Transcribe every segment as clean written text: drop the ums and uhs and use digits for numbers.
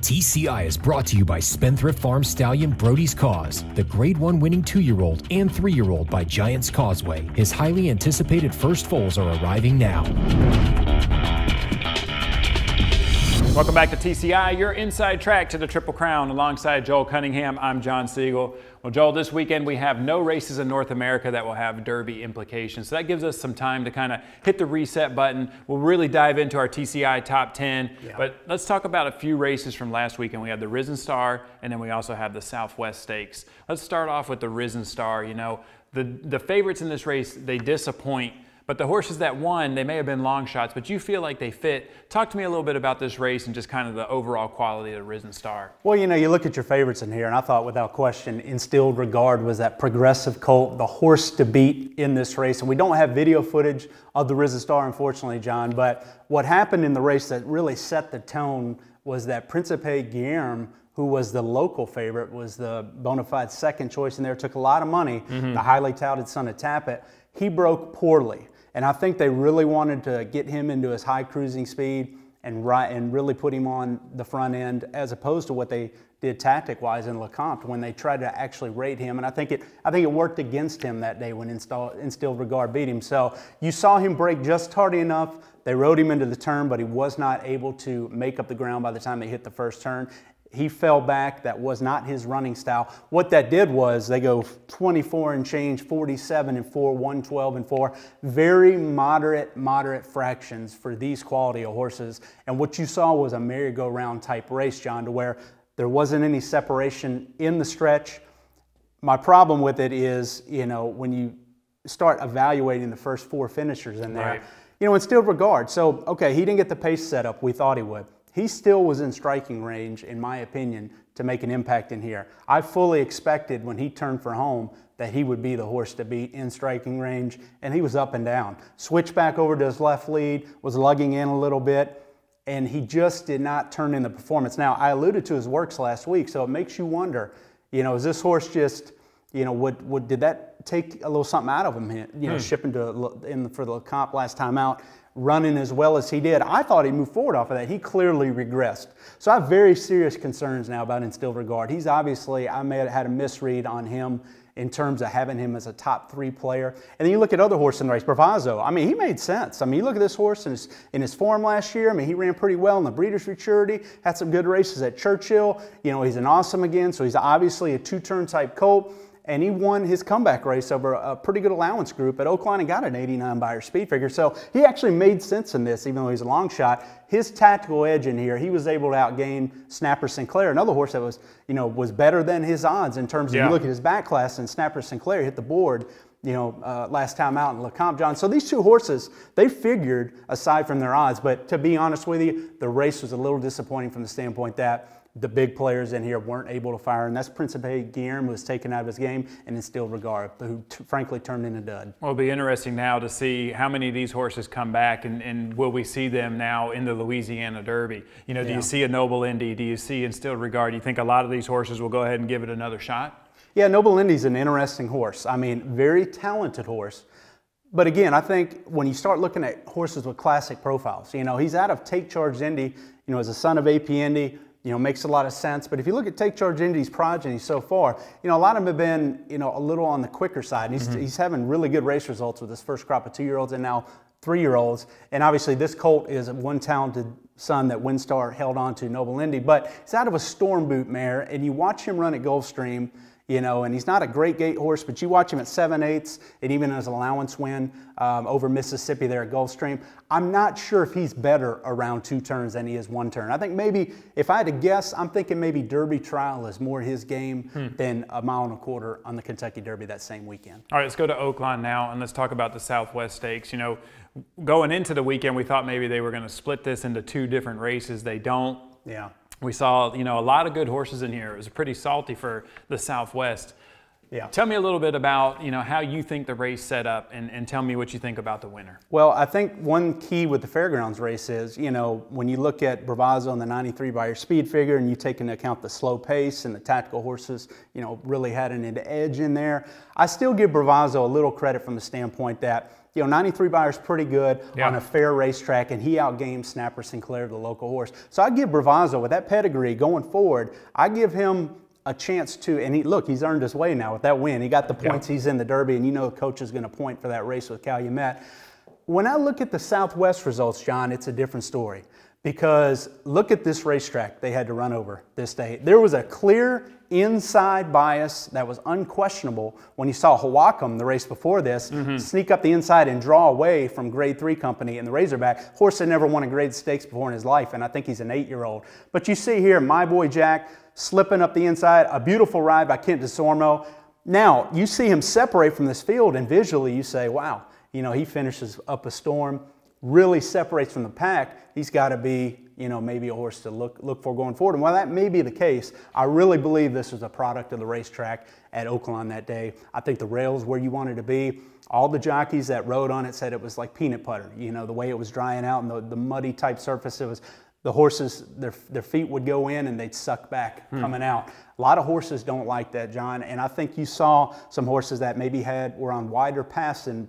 TCI is brought to you by Spendthrift Farm Stallion Brody's Cause, the Grade 1 winning 2-year-old and 3-year-old by Giants Causeway. His highly anticipated first foals are arriving now. Welcome back to TCI, your inside track to the Triple Crown. Alongside Joel Cunningham, I'm John Siegel. Well, Joel, this weekend we have no races in North America that will have Derby implications. So that gives us some time to kind of hit the reset button. We'll really dive into our TCI top 10. Yeah. But let's talk about a few races from last weekend. We had the Risen Star, and then we also have the Southwest Stakes. Let's start off with the Risen Star. You know, the favorites in this race, they disappoint. But the horses that won, they may have been long shots, but you feel like they fit. Talk to me a little bit about this race and just kind of the overall quality of the Risen Star. Well, you know, you look at your favorites in here, and I thought without question, Instilled Regard was that progressive colt, the horse to beat in this race. And we don't have video footage of the Risen Star, unfortunately, John, but what happened in the race that really set the tone was that Principe Guillermo, who was the local favorite, was the bona fide second choice in there, took a lot of money, the highly touted son of Tappet. He broke poorly. And I think they really wanted to get him into his high cruising speed and really put him on the front end, as opposed to what they did tactic-wise in LeCompte when they tried to actually rate him. And I think it worked against him that day when Instilled Regard beat him. So you saw him break just tardy enough. They rode him into the turn, but he was not able to make up the ground by the time they hit the first turn. He fell back. That was not his running style. What that did was they go 24 and change, 47 and 4, 112 and 4. Very moderate fractions for these quality of horses. And what you saw was a merry-go-round type race, John, to where there wasn't any separation in the stretch. My problem with it is, you know, when you start evaluating the first 4 finishers in there, right. You know, Instilled Regard. So, okay, he didn't get the pace set up we thought he would. He still was in striking range, in my opinion, to make an impact in here. I fully expected when he turned for home that he would be the horse to beat in striking range, and he was up and down. Switched back over to his left lead, was lugging in a little bit, and he just did not turn in the performance. Now, I alluded to his works last week, so it makes you wonder, you know, is this horse just, you know, did that take a little something out of him, you know, shipping for the comp last time out? Running as well as he did. I thought he moved forward off of that. He clearly regressed. So I have very serious concerns now about Instilled Regard. He's obviously, I may have had a misread on him in terms of having him as a top 3 player. And then you look at other horses in the race. Bravazzo, I mean, he made sense. I mean, you look at this horse in his form last year. I mean, he ran pretty well in the Breeders' Futurity, had some good races at Churchill. You know, he's an Awesome again, so he's obviously a 2-turn type colt. And he won his comeback race over a pretty good allowance group at Oakland and got an 89 buyer speed figure. So he actually made sense in this, even though he's a long shot. His tactical edge in here, he was able to outgain Snapper Sinclair, another horse that was, you know, was better than his odds in terms of, you look at his back class, and Snapper Sinclair hit the board, you know, last time out in LeCompte, John. So these two horses, they figured aside from their odds. But to be honest with you, the race was a little disappointing from the standpoint that the big players in here weren't able to fire, and that's Principe Guillermo, who was taken out of his game, and Instilled Regard, who frankly turned in a dud. Well, it'll be interesting now to see how many of these horses come back, and will we see them now in the Louisiana Derby? You know, do you see a Noble Indy? Do you see Instilled Regard? Do you think a lot of these horses will go ahead and give it another shot? Yeah, Noble Indy's an interesting horse. I mean, very talented horse. But again, I think when you start looking at horses with classic profiles, you know, he's out of Take Charge Indy, you know, as a son of AP Indy, you know, makes a lot of sense. But if you look at Take Charge Indy's progeny so far, you know, a lot of them have been, you know, a little on the quicker side. And he's having really good race results with his first crop of 2-year-olds and now 3-year-olds. And obviously this colt is one talented son that Windstar held on to, Noble Indy. But it's out of a Storm Boot mare, and you watch him run at Gulfstream, you know, and he's not a great gate horse, but you watch him at 7/8 and even as an allowance win over Mississippi there at Gulfstream. I'm not sure if he's better around 2 turns than he is 1 turn. I think maybe, if I had to guess, I'm thinking maybe Derby Trial is more his game than a 1.25 miles on the Kentucky Derby that same weekend. All right, let's go to Oakland now, and let's talk about the Southwest Stakes. You know, going into the weekend, we thought maybe they were going to split this into 2 different races. They don't. Yeah. We saw, you know, a lot of good horses in here. It was pretty salty for the Southwest. Yeah. Tell me a little bit about, how you think the race set up, and tell me what you think about the winner. Well, I think one key with the fairgrounds race is, when you look at Bravazzo and the 93 by your speed figure and you take into account the slow pace and the tactical horses, really had an edge in there. I still give Bravazzo a little credit from the standpoint that, 93 Buyer is pretty good on a fair racetrack, and he outgamed Snapper Sinclair, the local horse. So I give Bravazzo, with that pedigree going forward, I give him a chance to, and he's earned his way now with that win. He got the points, he's in the Derby, and the coach is going to point for that race with Calumet. When I look at the Southwest results, John, it's a different story, because look at this racetrack they had to run over this day. There was a clear inside bias that was unquestionable when you saw Hawakam, the race before this, sneak up the inside and draw away from Grade 3 company in the Razorback. Horse had never won a grade stakes before in his life, and I think he's an 8-year-old. But you see here, My Boy Jack slipping up the inside, a beautiful ride by Kent DeSormo. Now, you see him separate from this field, and visually you say, wow, he finishes up a storm, really separates from the pack. He's got to be, maybe a horse to look for going forward. And while that may be the case, I really believe this was a product of the racetrack at Oaklawn that day. I think the rails where you wanted to be. All the jockeys that rode on it said it was like peanut butter, the way it was drying out and the muddy type surface. It was, the horses, their feet would go in and they'd suck back coming out. A lot of horses don't like that, John, and I think you saw some horses that maybe were on wider paths of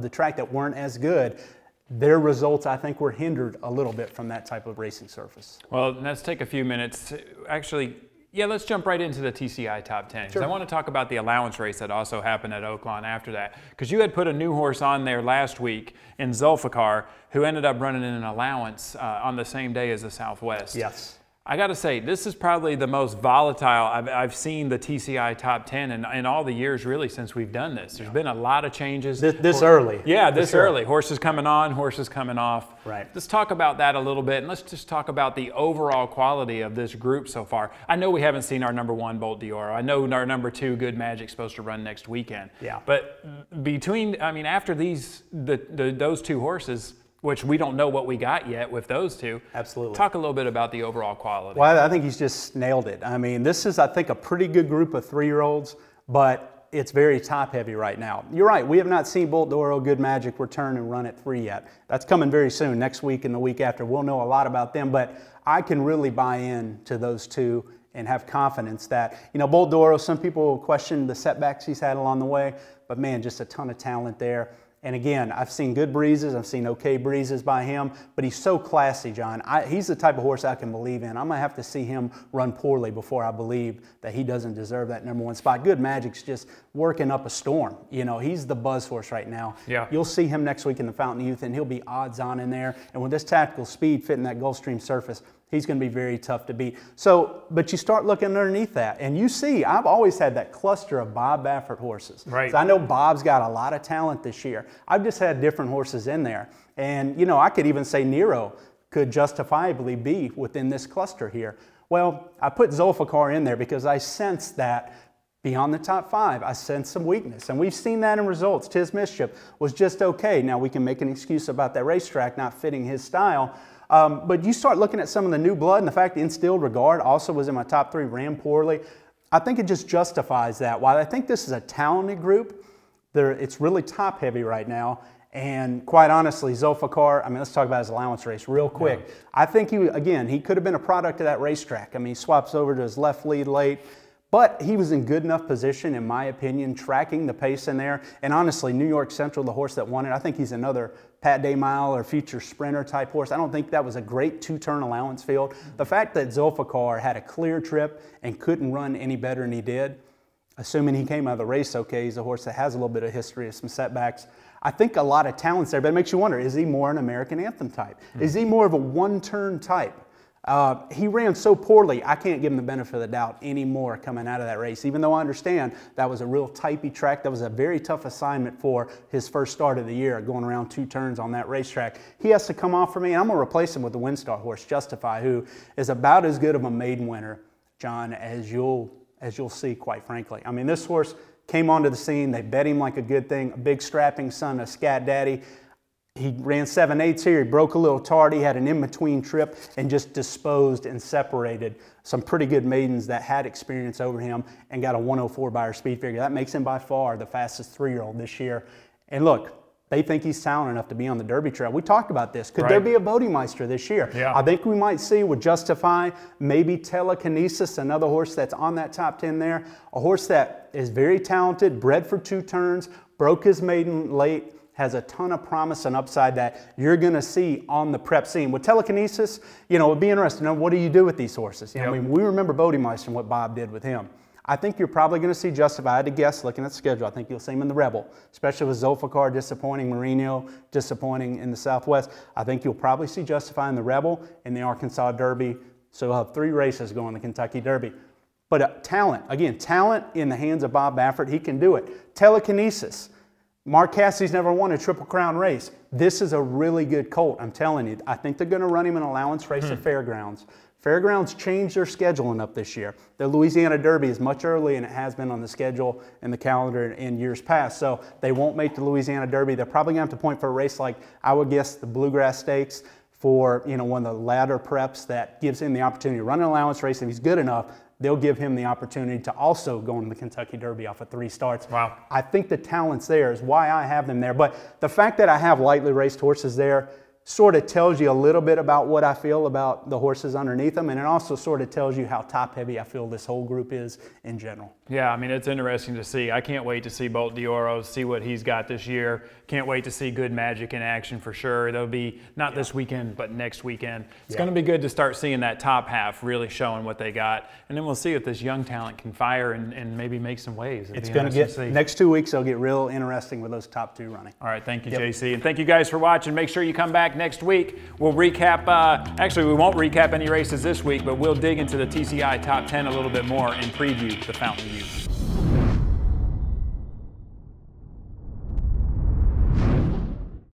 the track that weren't as good. Their results, I think, were hindered a little bit from that type of racing surface. Well, let's take a few minutes. Actually, let's jump right into the TCI Top 10. Because I want to talk about the allowance race that also happened at Oaklawn after that. Because you had put a new horse on there last week in Zulfikar, who ended up running in an allowance on the same day as the Southwest. Yes. I got to say, this is probably the most volatile I've seen the TCI Top 10 in all the years, really, since we've done this. There's been a lot of changes. This early. Yeah, this early. Horses coming on, horses coming off. Right. Let's talk about that a little bit, and let's just talk about the overall quality of this group so far. I know we haven't seen our number 1, Bolt d'Oro. I know our number 2, Good Magic's supposed to run next weekend. Yeah. But after those two horses, which we don't know what we got yet with those two. Absolutely. Talk a little bit about the overall quality. Well, I think he's just nailed it. This is, I think, a pretty good group of 3-year-olds, but it's very top-heavy right now. You're right. We have not seen Bolt d'Oro, Good Magic return and run at 3 yet. That's coming very soon, next week and the week after. We'll know a lot about them, but I can really buy in to those two and have confidence that, Bolt d'Oro, some people question the setbacks he's had along the way, but man, just a ton of talent there. And again, I've seen good breezes, I've seen okay breezes by him, but he's so classy, John. He's the type of horse I can believe in. I'm going to have to see him run poorly before I believe that he doesn't deserve that number 1 spot. Good Magic's just working up a storm. He's the buzz horse right now. Yeah. You'll see him next week in the Fountain Youth, and he'll be odds on in there. And with this tactical speed fitting that Gulfstream surface, he's going to be very tough to beat. So, but you start looking underneath that, and you see, I've always had that cluster of Bob Baffert horses. Right. So I know Bob's got a lot of talent this year. I've just had different horses in there. And, I could even say Nero could justifiably be within this cluster here. Well, I put Zulfikar in there because I sense that beyond the top 5, I sense some weakness. And we've seen that in results. Tiz Mischief was just okay. Now, we can make an excuse about that racetrack not fitting his style. But you start looking at some of the new blood, and the fact that Instilled Regard also was in my top 3, ran poorly. I think it just justifies that. While I think this is a talented group, it's really top heavy right now. And quite honestly, Zulfikar, let's talk about his allowance race real quick. Yeah. I think he could have been a product of that racetrack. He swaps over to his left lead late. But he was in good enough position, in my opinion, tracking the pace in there. And honestly, New York Central, the horse that won it, I think he's another Pat Day Mile or future sprinter type horse. I don't think that was a great 2-turn allowance field. The fact that Zulfikar had a clear trip and couldn't run any better than he did, assuming he came out of the race okay, he's a horse that has a little bit of history of some setbacks. I think a lot of talent's there, but it makes you wonder, is he more an American Anthem type? Is he more of a 1-turn type? He ran so poorly, I can't give him the benefit of the doubt anymore coming out of that race, even though I understand that was a real typey track. That was a very tough assignment for his first start of the year, going around 2 turns on that racetrack. He has to come off for me, and I'm going to replace him with the Windstar horse, Justify, who is about as good of a maiden winner, John, as you'll see, quite frankly. This horse came onto the scene. They bet him like a good thing, a big strapping son, a scat daddy. He ran 7/8 here. He broke a little tardy, had an in-between trip, and just disposed and separated some pretty good maidens that had experience over him and got a 104 by our speed figure. That makes him by far the fastest 3-year-old this year. And look, they think he's talented enough to be on the Derby trail. We talked about this. Could there be a Bodemeister this year? Yeah. I think we might see with Justify, maybe Telekinesis, another horse that's on that top 10 there. A horse that is very talented, bred for 2 turns, broke his maiden late, has a ton of promise and upside that you're going to see on the prep scene. With Telekinesis, you know, it'd be interesting. What do you do with these horses? You know, I mean, we remember Bodemeister and what Bob did with him. I think you're probably going to see Justify. I had to guess looking at the schedule. I think you'll see him in the Rebel, especially with Zulfikar disappointing, Mourinho disappointing in the Southwest. I think you'll probably see Justify in the Rebel and the Arkansas Derby. So we'll have 3 races going the Kentucky Derby. But talent, again, talent in the hands of Bob Baffert, he can do it. Telekinesis. Mark Cassidy's never won a Triple Crown race. This is a really good colt, I'm telling you. I think they're going to run him an allowance race at Fairgrounds. Fairgrounds changed their scheduling up this year. The Louisiana Derby is much earlier than it has been on the schedule and the calendar in years past. So they won't make the Louisiana Derby. They're probably going to have to point for a race like, I would guess, the Bluegrass Stakes for, you know, one of the latter preps that gives him the opportunity to run an allowance race. If he's good enough, they'll give him the opportunity to also go into the Kentucky Derby off of 3 starts. Wow. I think the talent's there is why I have them there. But the fact that I have lightly raced horses there sort of tells you a little bit about what I feel about the horses underneath them, and it also sort of tells you how top-heavy I feel this whole group is in general. Yeah, I mean, it's interesting to see. I can't wait to see Bolt Dioro, see what he's got this year. Can't wait to see Good Magic in action for sure. That'll be not this weekend, but next weekend. It's going to be good to start seeing that top half really showing what they got, and then we'll see if this young talent can fire and maybe make some waves. It's going to get, next 2 weeks, it'll get real interesting with those top 2 running. All right, thank you, JC. And thank you guys for watching. Make sure you come back next week. We'll recap, actually we won't recap any races this week, but we'll dig into the TCI top 10 a little bit more and preview the Fountain View.